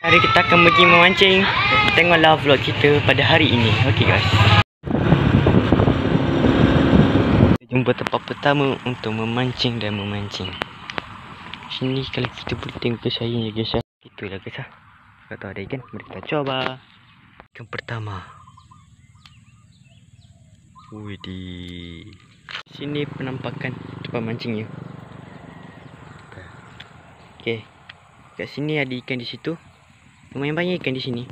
Hari kita akan pergi memancing. Tengoklah vlog kita pada hari ini. Okey guys. Jumpa tempat pertama untuk memancing dan memancing. Sini kalau kita boleh tengok ke saya ya guys. Itulah guys. Kalau tahu ada ikan, mari kita coba. Ikan pertama. Widih. Sini penampakan tempat mancingnya. Okey. Kat sini ada ikan di situ. Lumayan banyak ikan di sini.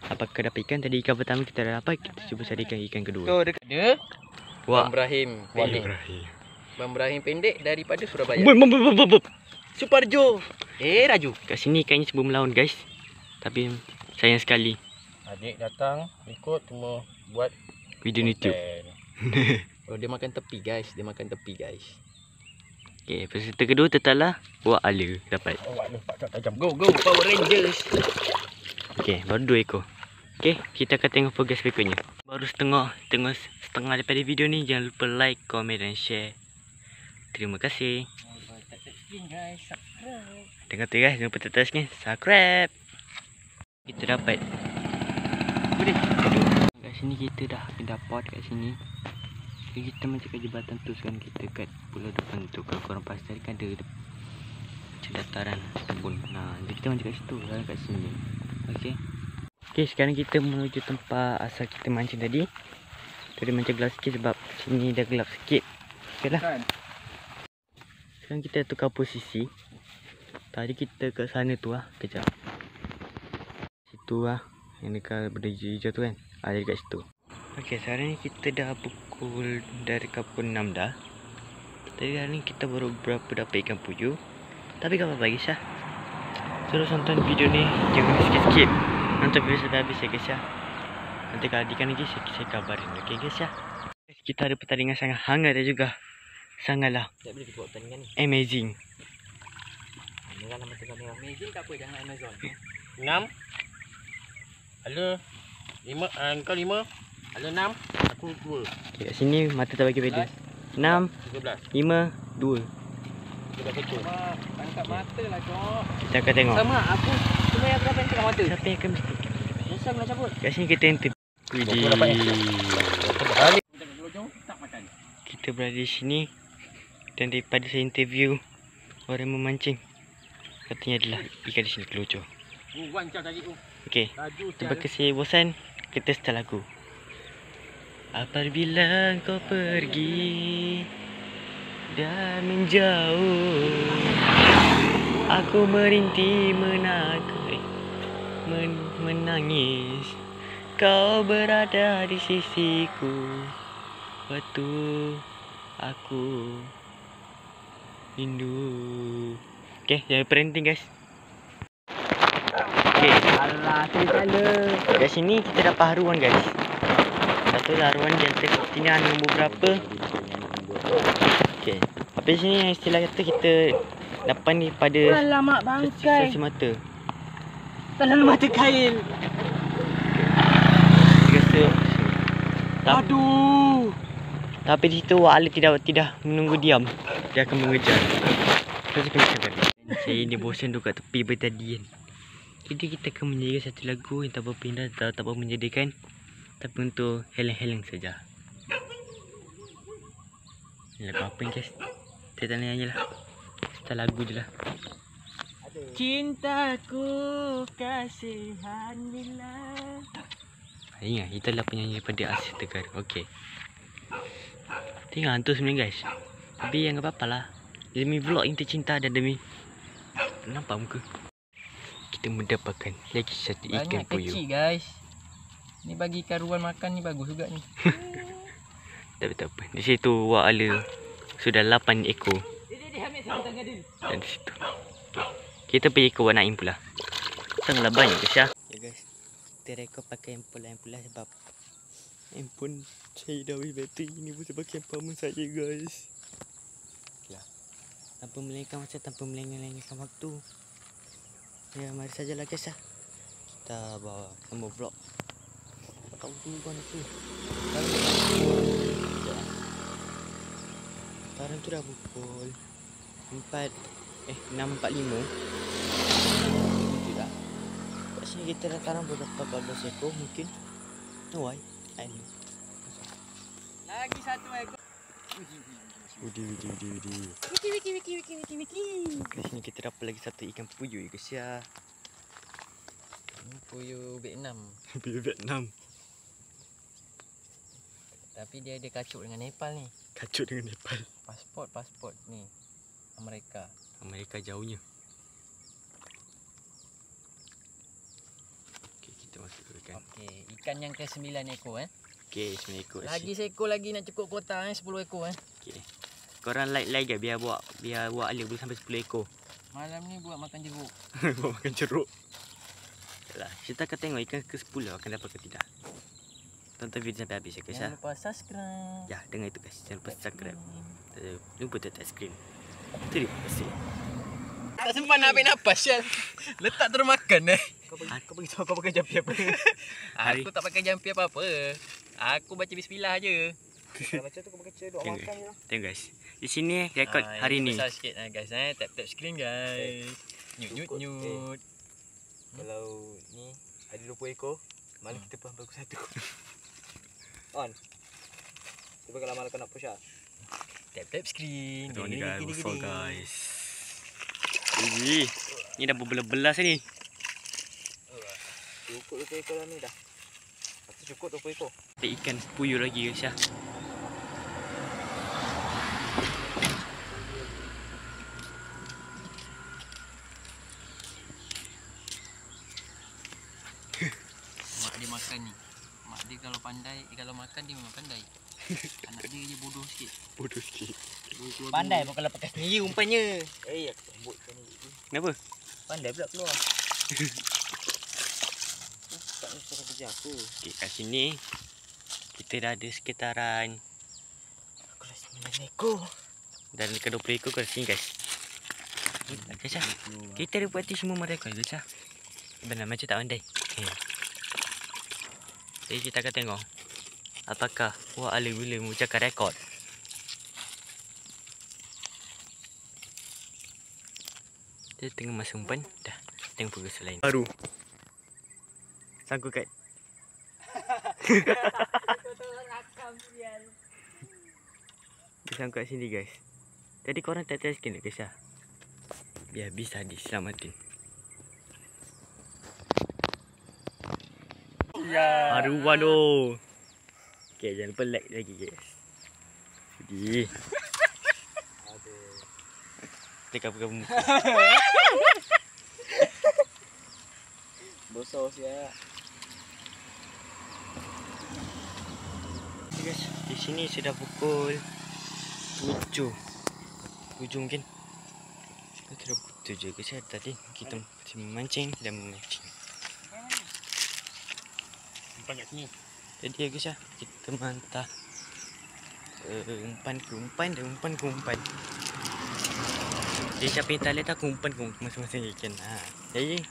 Apakah dapat ikan? Tadi ikan pertama kita dah dapat. Kita cuba carikan ikan kedua. So dekat dia Wah. Bang Ibrahim pendek. Bang Ibrahim pendek daripada Surabaya. Suparjo. Raju. Kat sini ikannya cuba melawan guys. Tapi sayang sekali Adik datang ikut cuma buat video YouTube. Oh, dia makan tepi guys. Dia makan tepi guys. Okey, peserta kedua tetaplah buat ala dapat. Awak nampak tak tajam. Go Power Rangers. Okey, baru 2 ekor. Okey, kita akan tengok progres berikutnya. Baru setengah daripada video ni. Jangan lupa like, komen dan share. Terima kasih. Guys, subscribe. Tengok tu guys, jangan lupa tekan subscribe. Subscribe. Kita dapat. Boleh. Kat sini kita dah dapat kat sini. Jadi kita macam kat jembatan tu sekarang kita kat pulau depan tu. Kalau korang pasti kan ada macam dataran ataupun. Nah, jadi kita macam kat situ lah kat sini. Okey. Okey, sekarang kita menuju tempat asal kita mancing tadi. Tadi macam gelap sikit sebab sini dah gelap sikit. Okeylah. Sekarang kita tukar posisi. Tadi kita kat sana tu lah. Kejap. Situ lah. Yang dekat benda hijau tu kan. Ada dekat situ. Okey, sekarang ni kita dah dekat pukul 6 dah. Tadi hari ni kita baru dapat ikan puyuh. Tapi tak apa-apa guys ya. Terus nonton video ni. Jangan skip-skip. Nonton video sampai habis ya guys ya. Nanti kalau ada ikan lagi saya kabarin. Okey guys ya. Kita ada pertandingan sangat hangat dan juga sangatlah Tak boleh kita buat pertandingan ni. amazing. Merah nama tengah-tengah. Amazing tak apa, jangan Amazon. 6. Halo. 5, kau 5. Halo 6. Aku 2. Okay, kat sini mata tak bagi beza. 6, 13. 5, 2. 13 ekor. Tangkap mata lah cok. Kita akan tengok. Sama aku. Cuma yang berapa yang tengok mata? Siapa yang akan mesti? Susah nak cabut. Kat sini kita enter. Widih. Kita berada di sini. Dan daripada saya interview orang memancing, katanya adalah ikan di sini kelucu. Okey. Sebab saya bosan, kita setel lagu. Apabila kau pergi dan menjauh, aku merintih menangis. Kau berada di sisiku waktu aku rindu. Okay, jangan berhenti guys. Okay. Alah, salah. Kat sini kita dapat haruan guys. Satu lah haruan di atas sini ada nombor berapa. Okay. Habis sini istilah kata kita dapat ni pada Alamak bangkai. sisi mata. Terlalu mata kail. Rasa. Aduh. Tapi di situ Wak Ali tidak menunggu diam. Dia akan mengejar. Terus kita cakap. Saya ni bosan duduk kat tepi bertadi kan. Jadi kita akan menjaga satu lagu yang tak berpindah, tak apa menjadikan. Tapi untuk heleng-heleng saja. Lagu apa ni guys? Saya tak nyanyi lah. Setel lagu je lah. Cintaku kasihanilah. Ingat, itulah penyanyi daripada Asia Tenggara. Okey. Tengok hantu sebenarnya guys. Tapi yang apa-apa lah. Demi vlog yang tercinta dan demi nampak muka. Kita mendapatkan lagi satu ikan puyuh. Banyak kecil guys. Ni bagi ikan ruan makan ni bagus juga ni. Tapi tak apa. Di situ Wak Ala sudah 8 ekor. Dan di situ. Okay. Kita pergi ke Wak Naim pula. Sangatlah banyak guys ya. Ya guys. Kita rekod pakai handphone sebab handphone saya dah habis bateri. Ini pun sebab handphone saya guys. Okeylah. Tanpa melengahkan masa, tanpa melengahkan waktu. Ya, mari sajalah guys ya. Kita bawa semua vlog. Tak tahu kan aku. Sekarang tu dah pukul 6.45. kita dah tanam beberapa 12 ekor mungkin. Why? I know. Lagi satu ekor. Widi. Wiki. Kat sini kita dapat lagi satu ikan puyuh guys ya. Ini puyuh Vietnam. Puyuh Vietnam. Tapi dia ada kacuk dengan Nepal ni. Kacuk dengan Nepal. Pasport ni. Amerika jauhnya. Okey, kita masuk ke ikan. Okey, ikan yang ke-9 ekor Okey, 9 ekor. Lagi seekor lagi nak cukup kuota 10 ekor Okey. Korang like je biar buat alih boleh sampai 10 ekor. Malam ni buat makan jeruk. Buat makan jeruk. Yalah, kita akan tengok ikan ke-10 akan dapat ke tidak. Tonton video sampai habis ya guys. Jangan lupa subscribe. Ya, dengar itu guys. Jangan lupa subscribe. Lupa tekan skrin. Itu dia pasti. Tak sempat nak ambil nafas Syal. Letak terus makan Kau pergi tahu kau pakai jampi apa? Aku tak pakai jampi apa-apa. Aku baca bismillah je. Macam tu kau pakai doa makan je lah. Tengok guys. Di sini rekod hari ni. Besar sikit guys tap screen guys. Nyut. Kalau ni ada 20 ekor, malam kita pun bagus satu. On. Cuba kalau malam kau nak push tap screen. Tengok ni guys. Ni dah berbelas-belas ni. Cukup 20 ekor dah ni dah. Aku cukup 20 ekor. Ada ikan puyuh lagi guys ya. Mak dia makan ni. Mak dia kalau pandai, kalau makan dia memang pandai. Anak dia je bodoh sikit. Pandai pun kalau pakai sendiri umpanya. Aku sambut ikan ni. Kenapa? Pandai pula keluar. Tak ni cara kerja aku. Okey, kat sini kita dah ada sekitaran Aku dah 9 ekor. dan dekat 20 ekor kat sini guys. Guys ah. Kita ada buat semua mereka guys ah. Benar macam tak pandai. Jadi kita akan tengok apakah Wak Ali boleh memecahkan rekod. Dia tengah masuk umpan. Dah. Tengok progres lain. Baru. Sangkut kat. Dia sangkut kat sini guys. Tadi korang tak test skin guys lah. Biar bisa diselamatin. Ya. Haruan tu. Okay, jangan lupa like lagi guys. Jadi. Tekap-tekap muka. Bosor siap. Okay guys, di sini sudah pukul 7 mungkin. Kita sudah pukul 7 guys ya. Tadi kita masih memancing dan memancing. Umpan kat sini. Jadi ya guys ya, kita mantah umpan ke umpan. Jadi siapa yang tak lihat aku umpan ke masing-masing ikan. Jadi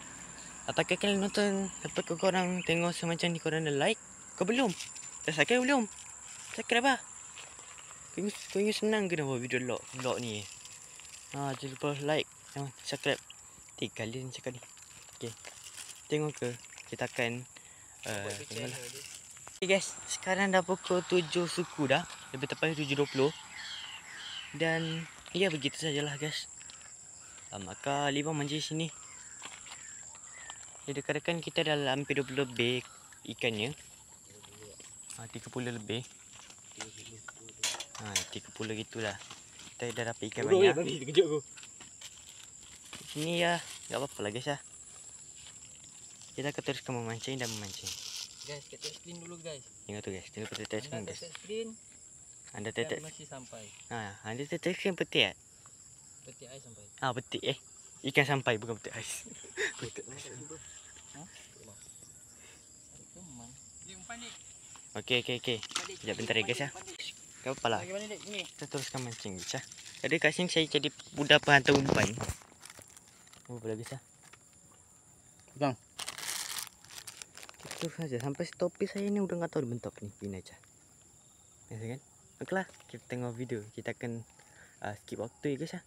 apakah kalian nonton? Apakah korang tengok semacam ni korang dah like? Kau belum? Dah subscribe belum? Subscribe lah. Kau ingin senang ke nak buat video vlog ni? Jangan lupa like dan subscribe. 3 kali ni cakap ni. Okay. Tengok ke? Kita akan okay guys, sekarang dah pukul 7 suku dah. Lebih tepat 7.20. Dan ya begitu sajalah guys. Maka Libang manja sini. Jadi dekat-dekat kita dah hampir 20 lebih ikannya. 30 lebih. 30 gitulah. Kita dah dapat ikan banyak. Tadi terkejut aku. Sini ya, enggak apa-apa lah guys ya. Kita akan teruskan memancing dan memancing. Guys, kita screen dulu guys. Tengok tu guys, tengok peti screen guys. Anda Dia tetek. masih sampai. Anda tetek screen peti Peti air sampai. Peti ikan sampai bukan peti ais. Ni umpan ni. Okey. Sekejap bentar ya guys ya. Tak apa lah. Bagaimana dek ni? Kita teruskan mancing guys ya. Jadi kat sini saya jadi budak penghantar umpan. Apa lagi guys ya? Pegang. Terus saja sampai topi saya ni udah enggak tahu dibentuk ni. Ini aja. Ya kan? Okeylah, kita tengok video. Kita akan skip waktu ya guys ya.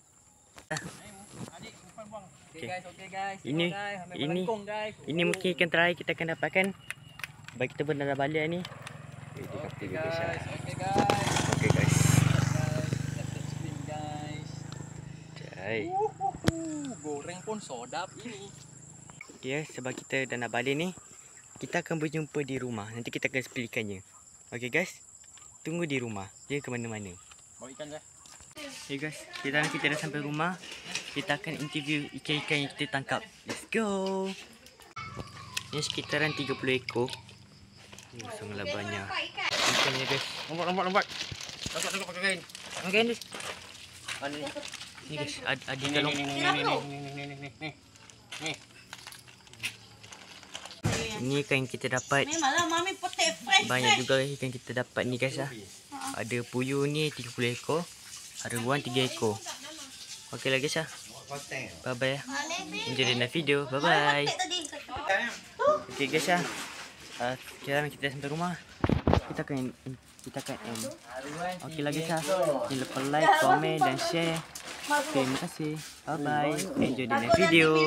Adik. Okay guys, okay guys. Ini- Tengok, guys. Ambil ini- melengkung, guys. Ini mungkin ikan terakhir kita akan dapatkan. Bagi kita pun dah balik ni. Okay guys, okay guys. Okay guys. Guys, let's screen guys. Jai. Goreng pun sedap ini. Okay, sebab kita dah nak balik ni, kita akan berjumpa di rumah. Nanti kita akan explainkannya. Okay guys. Tunggu di rumah. Dia ke mana-mana. Bawa ikan guys. Okay guys, kita dah sampai rumah. Kita akan interview ikan-ikan yang kita tangkap. Let's go. Ini sekitaran 30 ekor. Sangatlah banyak ikannya guys. Lompat. Tangkap pakai kain. Okay guys. Ni guys, ada ikan lompat. Ni. Ini ikan yang kita dapat. Memanglah mami petik fresh. Banyak juga ikan kita dapat ni guys lah. Ada puyuh ni 30 ekor. Ada ruang 3 ekor. Okey lah guys lah. Bye bye. Enjoy the next video. Bye bye. Okey guys lah. Sekarang kita sampai rumah. Kita akan end. Okey lah guys lah. Jangan lupa like, komen dan share. Terima kasih. Bye bye. Enjoy the next video.